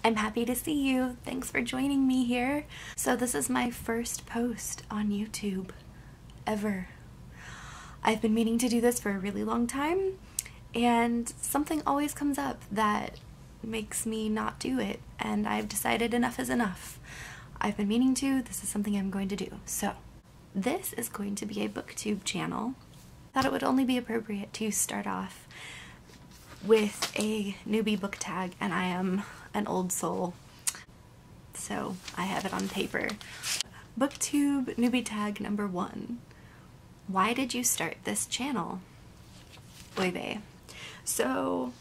I'm happy to see you. Thanks for joining me here. So this is my first post on YouTube ever. I've been meaning to do this for a really long time, and something always comes up that makes me not do it, and I've decided enough is enough. I've been meaning to, this is something I'm going to do. So this is going to be a BookTube channel. I thought it would only be appropriate to start off with a newbie book tag, and I am an old soul, so I have it on paper. BookTube Newbie Tag number 1. Why did you start this channel? Oy vey. So,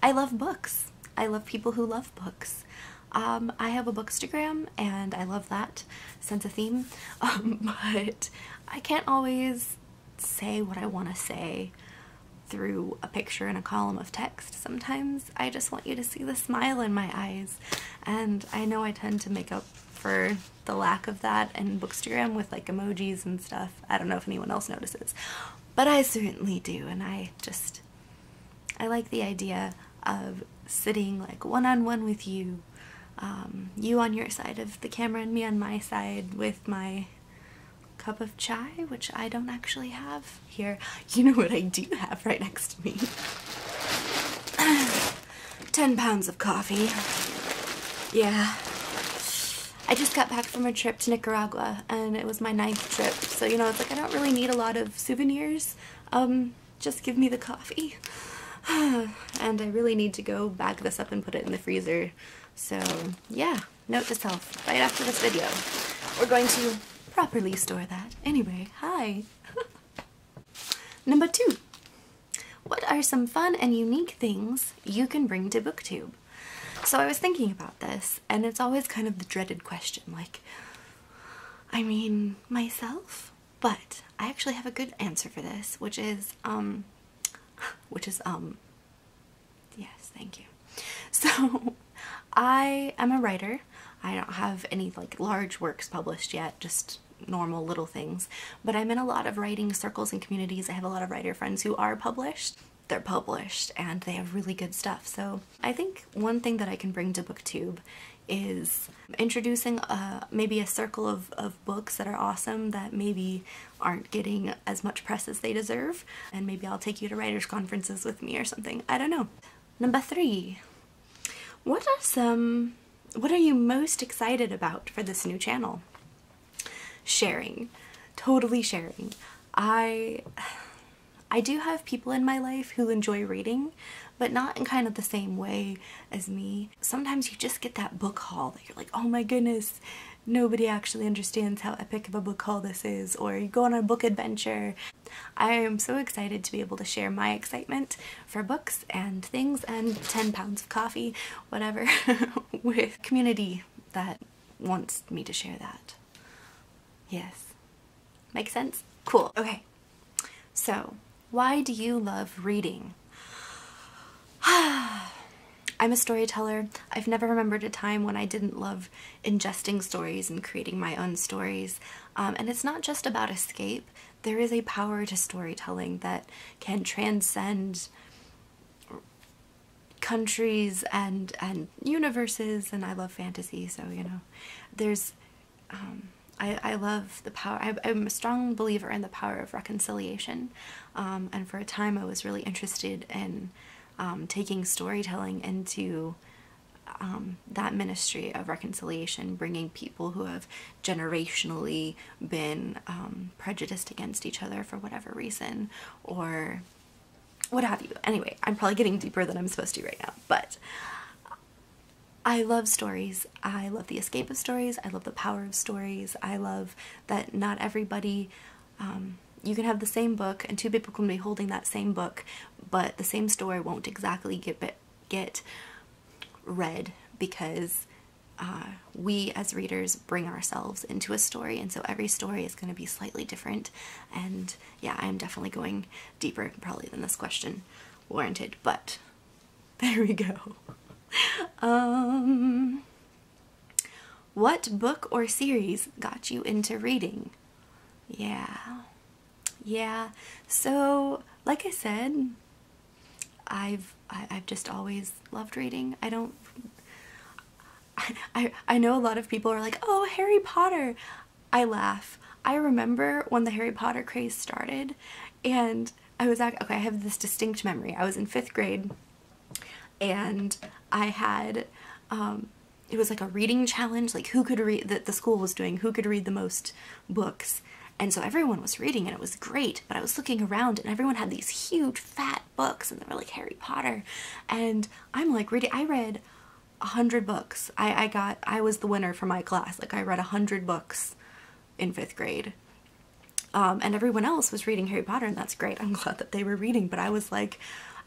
I love books. I love people who love books. I have a bookstagram, and I love that sense of theme, but I can't always say what I want to say through a picture and a column of text. Sometimes I just want you to see the smile in my eyes, and I know I tend to make up for the lack of that in bookstagram with like emojis and stuff. I don't know if anyone else notices, but I certainly do, and I like the idea of sitting like one-on-one with you, you on your side of the camera and me on my side with my cup of chai, which I don't actually have here. You know what I do have right next to me? 10 pounds of coffee. Yeah. I just got back from a trip to Nicaragua, and it was my 9th trip, so you know, it's like I don't really need a lot of souvenirs. Just give me the coffee. And I really need to go bag this up and put it in the freezer. So yeah, note to self, right after this video, we're going to properly store that. Anyway, hi! Number 2. What are some fun and unique things you can bring to BookTube? So I was thinking about this, and it's always kind of the dreaded question, like, I mean, myself? But I actually have a good answer for this, which is, yes, thank you. So, I am a writer. I don't have any like large works published yet, just normal little things, but I'm in a lot of writing circles and communities. I have a lot of writer friends who are published. They're published and they have really good stuff. So I think one thing that I can bring to BookTube is introducing maybe a circle of books that are awesome that maybe aren't getting as much press as they deserve, and maybe I'll take you to writers conferences with me or something. I don't know. Number 3. What are you most excited about for this new channel? Sharing. Totally sharing. I do have people in my life who enjoy reading, but not in kind of the same way as me. Sometimes you just get that book haul that you're like, oh my goodness, nobody actually understands how epic of a book haul this is, or you go on a book adventure. I am so excited to be able to share my excitement for books and things and 10 pounds of coffee, whatever, with community that wants me to share that. Yes. Make sense? Cool. Okay. So, why do you love reading? I'm a storyteller. I've never remembered a time when I didn't love ingesting stories and creating my own stories. And it's not just about escape. There is a power to storytelling that can transcend countries and universes, and I love fantasy, so you know, there's I love the power. I'm a strong believer in the power of reconciliation, and for a time I was really interested in taking storytelling into that ministry of reconciliation, bringing people who have generationally been prejudiced against each other for whatever reason, or what have you. Anyway, I'm probably getting deeper than I'm supposed to right now, but I love stories. I love the escape of stories. I love the power of stories. I love that not everybody, you can have the same book and two people can be holding that same book, but the same story won't exactly get read because we as readers bring ourselves into a story, and so every story is going to be slightly different. And yeah, I'm definitely going deeper probably than this question warranted, but there we go. What book or series got you into reading? Yeah, so like I said, I've just always loved reading. I know a lot of people are like, oh, Harry Potter. I laugh. I remember when the Harry Potter craze started, and I was okay, I have this distinct memory. I was in 5th grade, and I had, it was like a reading challenge, like who could read, that the school was doing, who could read the most books. And so everyone was reading and it was great, but I was looking around and everyone had these huge fat books and they were like Harry Potter. And I'm like reading, I read 100 books. I was the winner for my class. Like I read 100 books in 5th grade. And everyone else was reading Harry Potter, and that's great. I'm glad that they were reading, but I was like,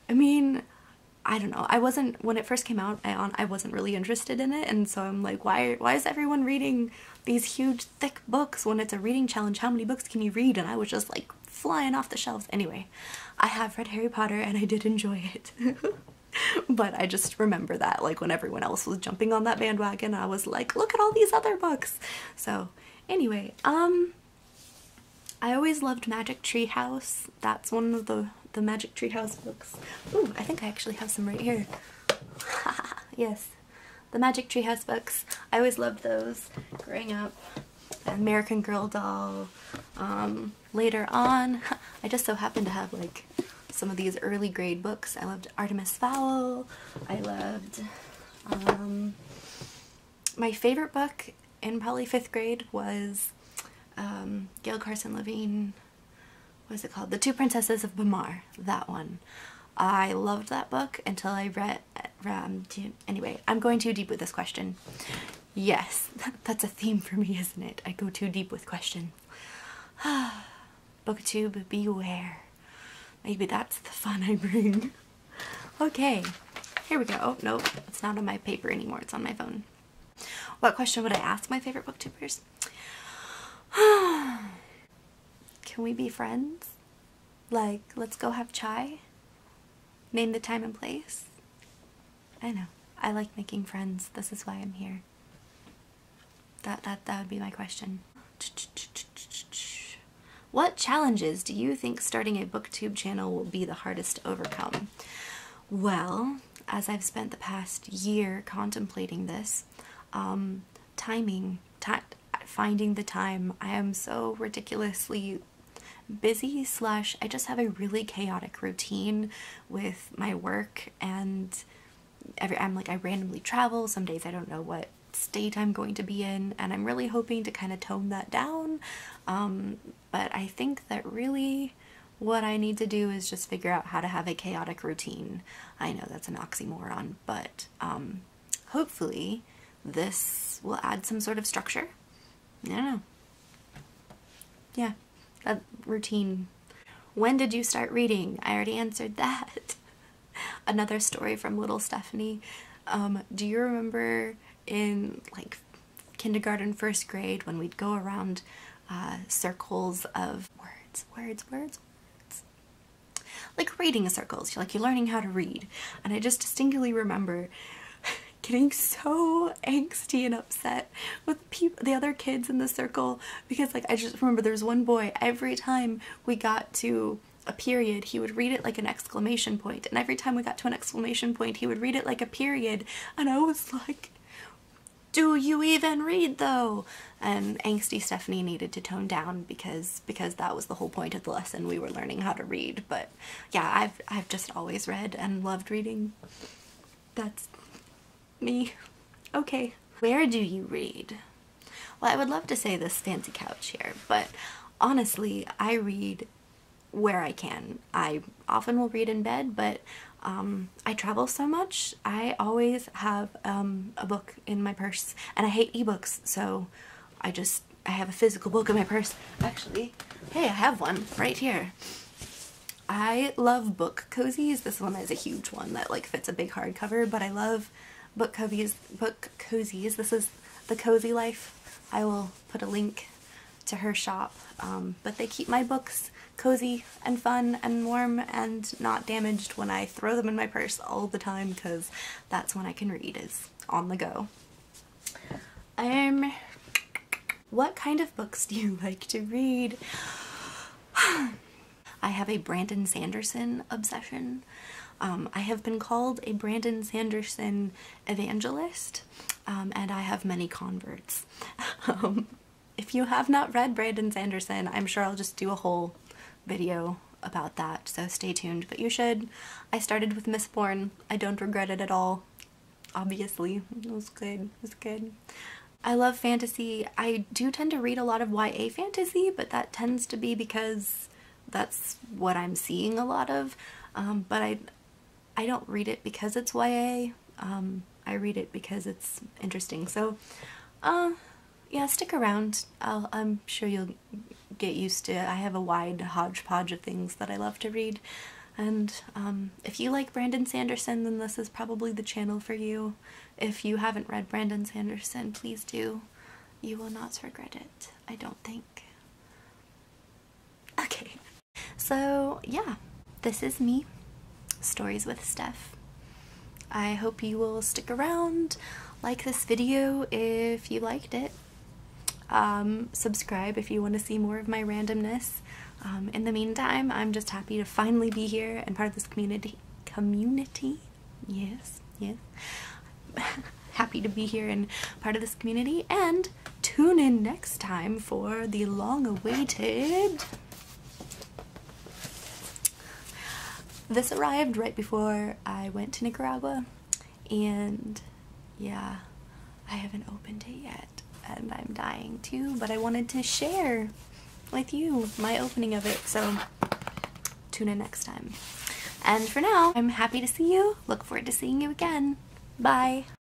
I mean, I don't know. I wasn't, when it first came out, I wasn't really interested in it, and so I'm like, why is everyone reading these huge thick books when it's a reading challenge? How many books can you read? And I was just like flying off the shelves. Anyway, I have read Harry Potter and I did enjoy it. But I just remember that, like, when everyone else was jumping on that bandwagon, I was like, look at all these other books. So anyway, I always loved Magic Tree House. That's one of the Magic Tree House books. Ooh, I think I actually have some right here. Yes, the Magic Tree House books. I always loved those growing up. American Girl Doll. Later on, I just so happened to have like some of these early grade books. I loved Artemis Fowl. I loved, my favorite book in probably 5th grade was Gail Carson Levine, what is it called? The Two Princesses of Bamar, that one. I loved that book until I read, anyway, I'm going too deep with this question. Yes, that's a theme for me, isn't it? I go too deep with questions. BookTube, beware. Maybe that's the fun I bring. Okay, here we go. Oh, nope, it's not on my paper anymore, it's on my phone. What question would I ask my favorite booktubers? Can we be friends? Like, let's go have chai? Name the time and place? I know. I like making friends. This is why I'm here. That would be my question. What challenges do you think starting a BookTube channel will be the hardest to overcome? Well, as I've spent the past year contemplating this, finding the time. I am so ridiculously busy / I just have a really chaotic routine with my work, and I randomly travel. Some days I don't know what state I'm going to be in, and I'm really hoping to kind of tone that down. But I think that really what I need to do is just figure out how to have a chaotic routine. I know that's an oxymoron, but hopefully this will add some sort of structure. I don't know. Yeah, that routine. When did you start reading? I already answered that. Another story from little Stephanie. Do you remember in like kindergarten, 1st grade, when we'd go around circles of words? Like reading circles, like you're learning how to read. And I just distinctly remember getting so angsty and upset with the other kids in the circle, because like I just remember there was one boy, every time we got to a period he would read it like an exclamation point, and every time we got to an exclamation point he would read it like a period, and I was like, do you even read though? And angsty Stephanie needed to tone down because that was the whole point of the lesson. We were learning how to read. But yeah, I've just always read and loved reading. That's me. Okay. Where do you read? Well, I would love to say this fancy couch here, but honestly, I read where I can. I often will read in bed, but I travel so much, I always have a book in my purse, and I hate ebooks, so I have a physical book in my purse. Actually, hey, I have one right here. I love book cozies. This one is a huge one that like fits a big hardcover, but I love book cozies. This is The Cozy Life. I will put a link to her shop, but they keep my books cozy and fun and warm and not damaged when I throw them in my purse all the time, because that's when I can read, is on the go. What kind of books do you like to read? I have a Brandon Sanderson obsession. I have been called a Brandon Sanderson evangelist, and I have many converts. If you have not read Brandon Sanderson, I'm sure I'll just do a whole video about that, so stay tuned, but you should. I started with Mistborn. I don't regret it at all. Obviously, it was good. It was good. I love fantasy. I do tend to read a lot of YA fantasy, but that tends to be because that's what I'm seeing a lot of. But I don't read it because it's YA. I read it because it's interesting. So, yeah, stick around. I'm sure you'll get used to it. I have a wide hodgepodge of things that I love to read. And if you like Brandon Sanderson, then this is probably the channel for you. If you haven't read Brandon Sanderson, please do. You will not regret it, I don't think. Okay, so yeah, this is me, Stories with Steph. I hope you will stick around, like this video if you liked it. Subscribe if you want to see more of my randomness. In the meantime, I'm just happy to finally be here and part of this community. Yes. Happy to be here and part of this community, and tune in next time for the long-awaited... This arrived right before I went to Nicaragua, and yeah, I haven't opened it yet, and I'm dying to, but I wanted to share with you my opening of it, so tune in next time. And for now, I'm happy to see you. Look forward to seeing you again. Bye.